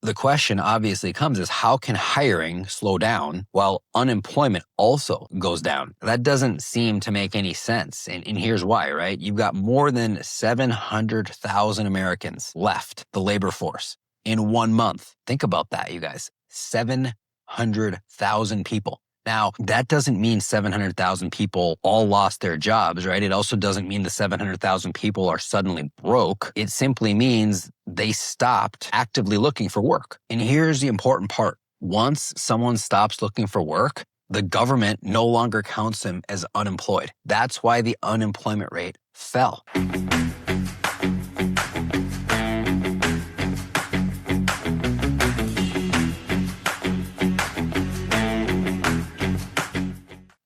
the question obviously comes is how can hiring slow down while unemployment also goes down? That doesn't seem to make any sense. And here's why, right? You've got more than 700,000 Americans left the labor force in 1 month. Think about that, you guys. 700,000 people. Now, that doesn't mean 700,000 people all lost their jobs, right? It also doesn't mean the 700,000 people are suddenly broke. It simply means they stopped actively looking for work. And here's the important part. Once someone stops looking for work, the government no longer counts them as unemployed. That's why the unemployment rate fell.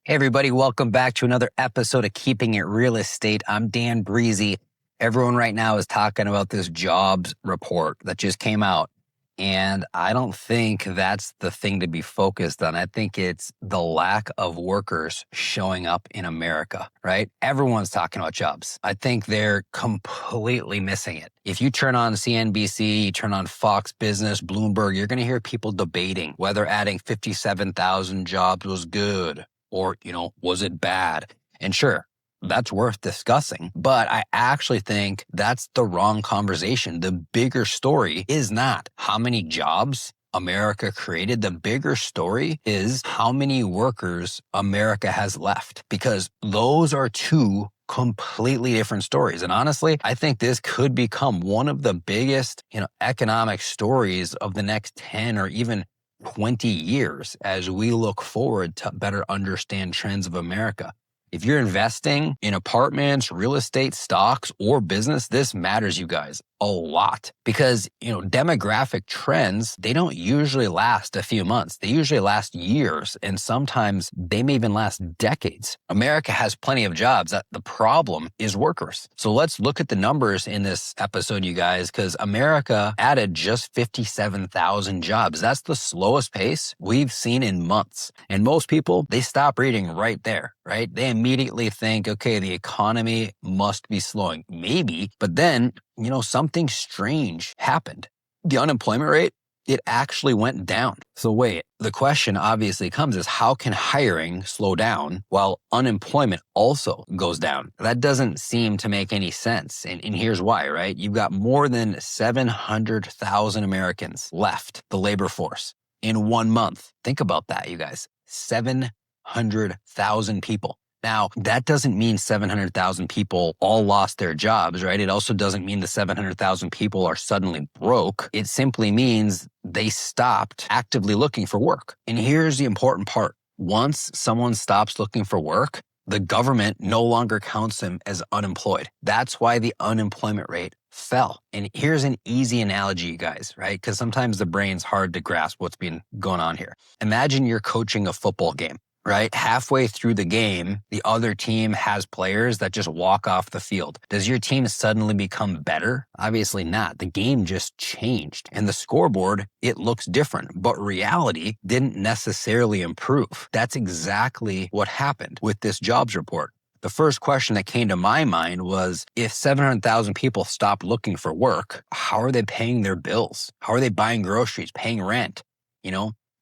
Hey everybody, welcome back to another episode of Keeping It Real Estate. I'm Dan Brisse. Everyone right now is talking about this jobs report that just came out. And I don't think that's the thing to be focused on. I think it's the lack of workers showing up in America, right? Everyone's talking about jobs. I think they're completely missing it. If you turn on CNBC, you turn on Fox Business, Bloomberg, you're going to hear people debating whether adding 57,000 jobs was good. Or, was it bad? And sure, that's worth discussing. But I actually think that's the wrong conversation. The bigger story is not how many jobs America created. The bigger story is how many workers America has left. Because those are two completely different stories. And honestly, I think this could become one of the biggest, economic stories of the next 10 or even 20 years as we look forward to better understand trends of America. If you're investing in apartments, real estate, stocks, or business, this matters, you guys, a lot. Because, demographic trends, they don't usually last a few months. They usually last years, and sometimes they may even last decades. America has plenty of jobs. The problem is workers. So let's look at the numbers in this episode, you guys, because America added just 57,000 jobs. That's the slowest pace we've seen in months. And most people, they stop reading right there, right? They immediately think, okay, the economy must be slowing. Maybe, but then, something strange happened. The unemployment rate, it actually went down. So wait, the question obviously comes is how can hiring slow down while unemployment also goes down? That doesn't seem to make any sense. And here's why, right? You've got more than 700,000 Americans left the labor force in 1 month. Think about that, you guys. 700,000 people. Now, that doesn't mean 700,000 people all lost their jobs, right? It also doesn't mean the 700,000 people are suddenly broke. It simply means they stopped actively looking for work. And here's the important part. Once someone stops looking for work, the government no longer counts them as unemployed. That's why the unemployment rate fell. And here's an easy analogy, you guys, right? Because sometimes the brain's hard to grasp what's been going on here. Imagine you're coaching a football game. Right? Halfway through the game, the other team has players that just walk off the field. Does your team suddenly become better? Obviously not. The game just changed. And the scoreboard, it looks different. But reality didn't necessarily improve. That's exactly what happened with this jobs report. The first question that came to my mind was, if 700,000 people stopped looking for work, how are they paying their bills? How are they buying groceries, paying rent?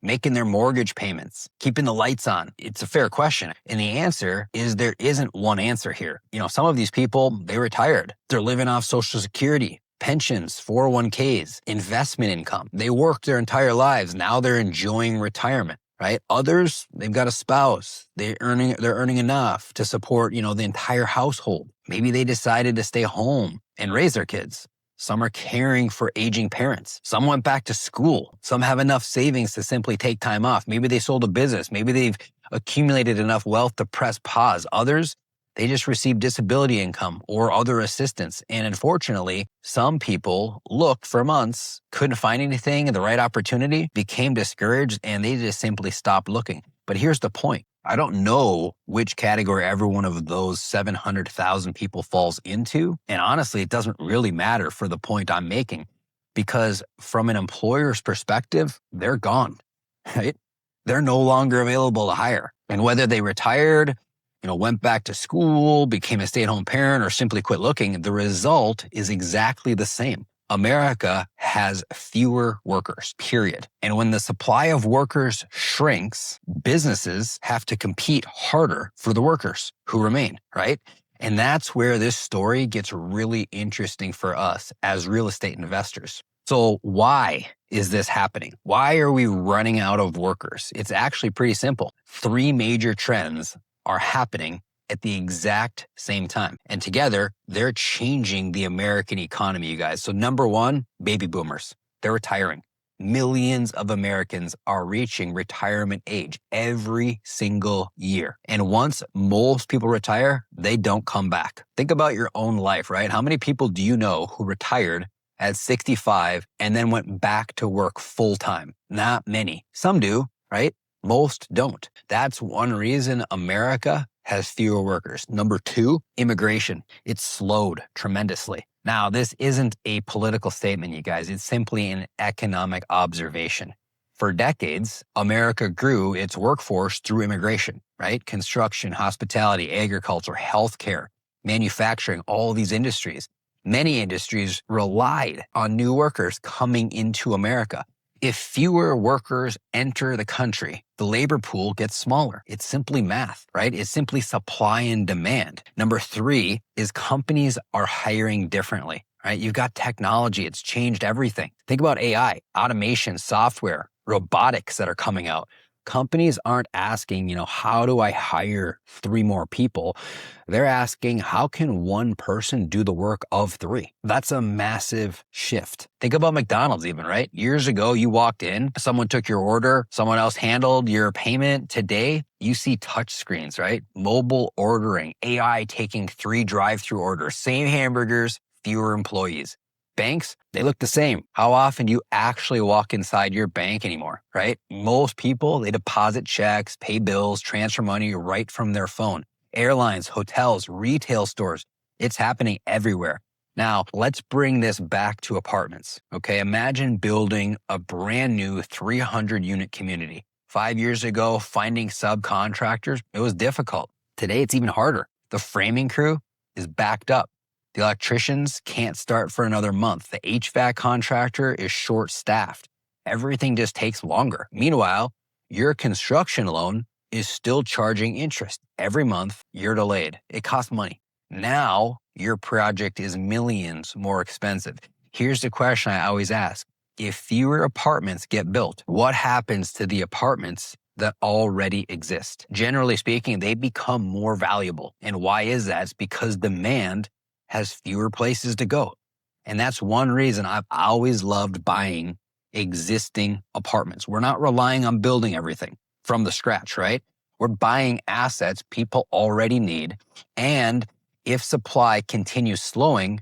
Making their mortgage payments, keeping the lights on? It's a fair question. And the answer is there isn't one answer here. Some of these people, they retired. They're living off Social Security, pensions, 401ks, investment income. They worked their entire lives. Now they're enjoying retirement, right? Others, they've got a spouse. They're earning enough to support, the entire household. Maybe they decided to stay home and raise their kids. Some are caring for aging parents. Some went back to school. Some have enough savings to simply take time off. Maybe they sold a business. Maybe they've accumulated enough wealth to press pause. Others, they just received disability income or other assistance. And unfortunately, some people looked for months, couldn't find anything, the right opportunity, became discouraged, and they just simply stopped looking. But here's the point. I don't know which category every one of those 700,000 people falls into. And honestly, it doesn't really matter for the point I'm making, because from an employer's perspective, they're gone, right? They're no longer available to hire. And whether they retired, went back to school, became a stay-at-home parent, or simply quit looking, the result is exactly the same. America has fewer workers, period. And when the supply of workers shrinks, businesses have to compete harder for the workers who remain, right? And that's where this story gets really interesting for us as real estate investors. So why is this happening? Why are we running out of workers? It's actually pretty simple. Three major trends are happening at the exact same time. And together, they're changing the American economy, you guys. So number one, baby boomers. They're retiring. Millions of Americans are reaching retirement age every single year. And once most people retire, they don't come back. Think about your own life, right? How many people do you know who retired at 65 and then went back to work full time? Not many. Some do, right? Most don't. That's one reason America has fewer workers. Number two, immigration. It's slowed tremendously. Now, this isn't a political statement, you guys. It's simply an economic observation. For decades, America grew its workforce through immigration, right? Construction, hospitality, agriculture, healthcare, manufacturing, all these industries. Many industries relied on new workers coming into America. If fewer workers enter the country, the labor pool gets smaller. It's simply math, right? It's simply supply and demand. Number three is companies are hiring differently, right? You've got technology. It's changed everything. Think about AI, automation, software, robotics that are coming out. Companies aren't asking, how do I hire three more people? They're asking, how can one person do the work of three? That's a massive shift. Think about McDonald's even, right? Years ago, you walked in, someone took your order, someone else handled your payment. Today, you see touch screens, right? Mobile ordering, AI taking 3 drive-through orders, same hamburgers, fewer employees. Banks, they look the same. How often do you actually walk inside your bank anymore, right? Most people, they deposit checks, pay bills, transfer money right from their phone. Airlines, hotels, retail stores, it's happening everywhere. Now, let's bring this back to apartments, okay? Imagine building a brand new 300-unit community. 5 years ago, finding subcontractors, it was difficult. Today, it's even harder. The framing crew is backed up. The electricians can't start for another month. The HVAC contractor is short-staffed. Everything just takes longer. Meanwhile, your construction loan is still charging interest. Every month, you're delayed. It costs money. Now, your project is millions more expensive. Here's the question I always ask. If fewer apartments get built, what happens to the apartments that already exist? Generally speaking, they become more valuable. And why is that? It's because demand has fewer places to go. And that's one reason I've always loved buying existing apartments. We're not relying on building everything from the scratch, right? We're buying assets people already need. And if supply continues slowing,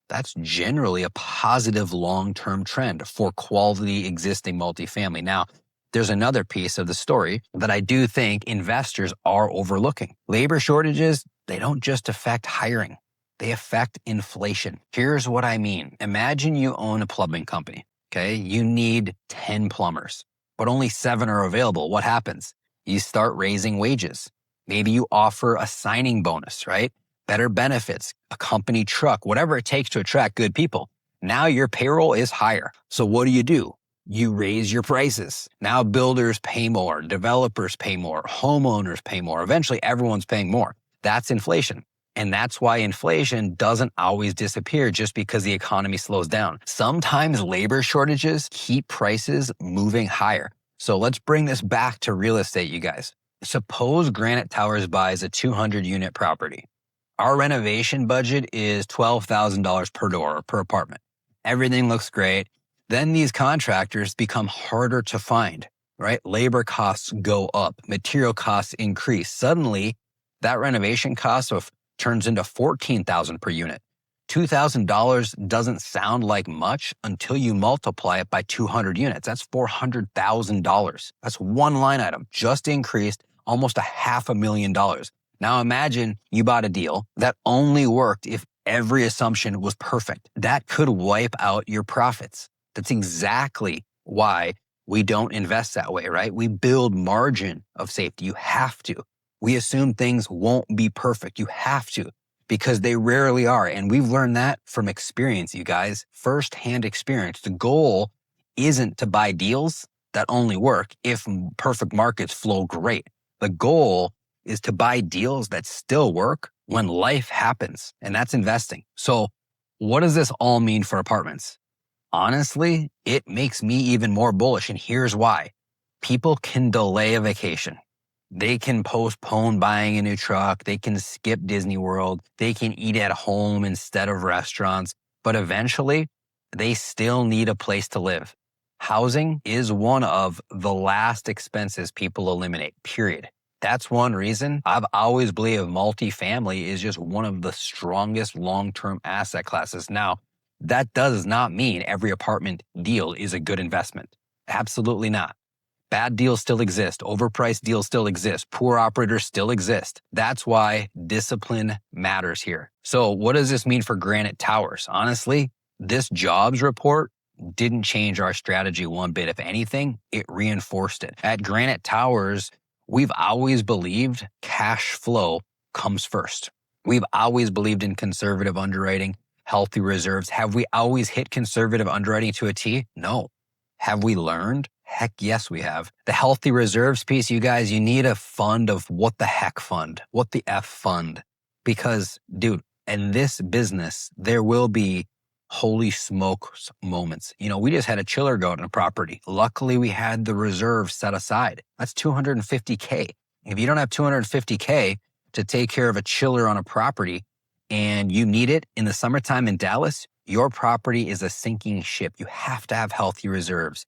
that's generally a positive long-term trend for quality existing multifamily. Now, there's another piece of the story that I do think investors are overlooking. Labor shortages, they don't just affect hiring. They affect inflation. Here's what I mean. Imagine you own a plumbing company, okay? You need 10 plumbers, but only 7 are available. What happens? You start raising wages. Maybe you offer a signing bonus, right? Better benefits, a company truck, whatever it takes to attract good people. Now your payroll is higher. So what do? You raise your prices. Now builders pay more, developers pay more, homeowners pay more. Eventually everyone's paying more. That's inflation. And that's why inflation doesn't always disappear just because the economy slows down. Sometimes labor shortages keep prices moving higher. So let's bring this back to real estate, you guys. Suppose Granite Towers buys a 200-unit property. Our renovation budget is $12,000 per door, per apartment. Everything looks great. Then these contractors become harder to find, right? Labor costs go up, material costs increase. Suddenly, that renovation cost turns into $14,000 per unit. $2,000 doesn't sound like much until you multiply it by 200 units. That's $400,000. That's one line item, just increased almost $500,000. Now imagine you bought a deal that only worked if every assumption was perfect. That could wipe out your profits. That's exactly why we don't invest that way, right? We build margin of safety. You have to. We assume things won't be perfect. You have to. because they rarely are. And we've learned that from experience, you guys, firsthand experience. The goal isn't to buy deals that only work if perfect markets flow great. The goal is to buy deals that still work when life happens, and that's investing. So what does this all mean for apartments? Honestly, it makes me even more bullish, and here's why. People can delay a vacation. They can postpone buying a new truck. They can skip Disney World. They can eat at home instead of restaurants. But eventually, they still need a place to live. Housing is one of the last expenses people eliminate, period. That's one reason I've always believed multifamily is just one of the strongest long-term asset classes. Now, that does not mean every apartment deal is a good investment. Absolutely not. Bad deals still exist. Overpriced deals still exist. Poor operators still exist. That's why discipline matters here. So what does this mean for Granite Towers? Honestly, this jobs report didn't change our strategy one bit. If anything, it reinforced it. At Granite Towers, we've always believed cash flow comes first. We've always believed in conservative underwriting, healthy reserves. Have we always hit conservative underwriting to a T? No. Have we learned? Heck yes, we have. The healthy reserves piece, you guys, you need a fund of what the heck fund, what the F fund. Because, dude, in this business, there will be holy smokes moments. You know, we just had a chiller go out on a property. Luckily, we had the reserve set aside. That's $250K. If you don't have $250K to take care of a chiller on a property and you need it in the summertime in Dallas, your property is a sinking ship. You have to have healthy reserves.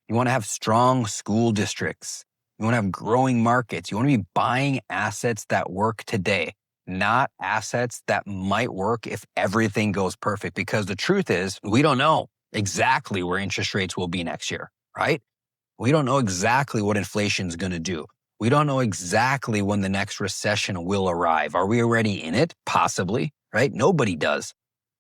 You want to have strong school districts. You want to have growing markets. You want to be buying assets that work today, not assets that might work if everything goes perfect. Because the truth is, we don't know exactly where interest rates will be next year, right? We don't know exactly what inflation is going to do. We don't know exactly when the next recession will arrive. Are we already in it? Possibly, right? Nobody does.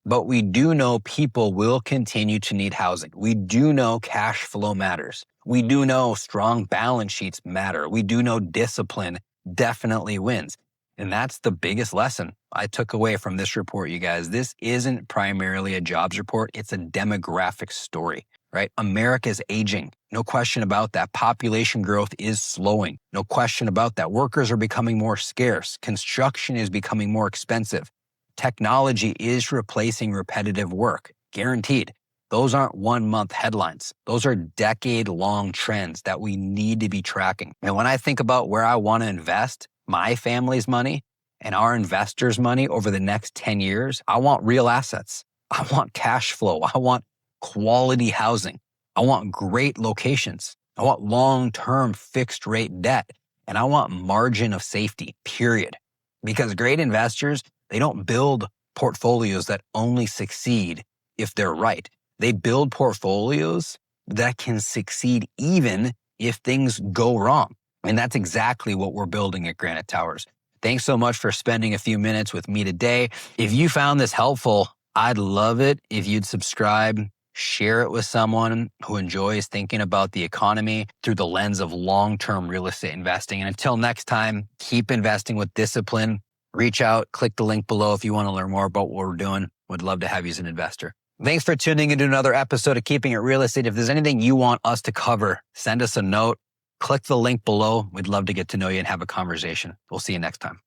But we do know people will continue to need housing. We do know cash flow matters. We do know strong balance sheets matter. We do know discipline definitely wins. And that's the biggest lesson I took away from this report, you guys. This isn't primarily a jobs report. It's a demographic story, right? America is aging. No question about that. Population growth is slowing. No question about that. Workers are becoming more scarce. Construction is becoming more expensive. Technology is replacing repetitive work, guaranteed. Those aren't 1 month headlines. Those are decade-long trends that we need to be tracking. And when I think about where I want to invest my family's money and our investors' money over the next 10 years, I want real assets. I want cash flow. I want quality housing. I want great locations. I want long-term fixed rate debt. And I want margin of safety, period. Because great investors, they don't build portfolios that only succeed if they're right. They build portfolios that can succeed even if things go wrong. And that's exactly what we're building at Granite Towers. Thanks so much for spending a few minutes with me today. If you found this helpful, I'd love it if you'd subscribe, share it with someone who enjoys thinking about the economy through the lens of long-term real estate investing. And until next time, keep investing with discipline. Reach out, click the link below if you want to learn more about what we're doing. Would love to have you as an investor. Thanks for tuning into another episode of Keeping It Real Estate. If there's anything you want us to cover, send us a note. Click the link below. We'd love to get to know you and have a conversation. We'll see you next time.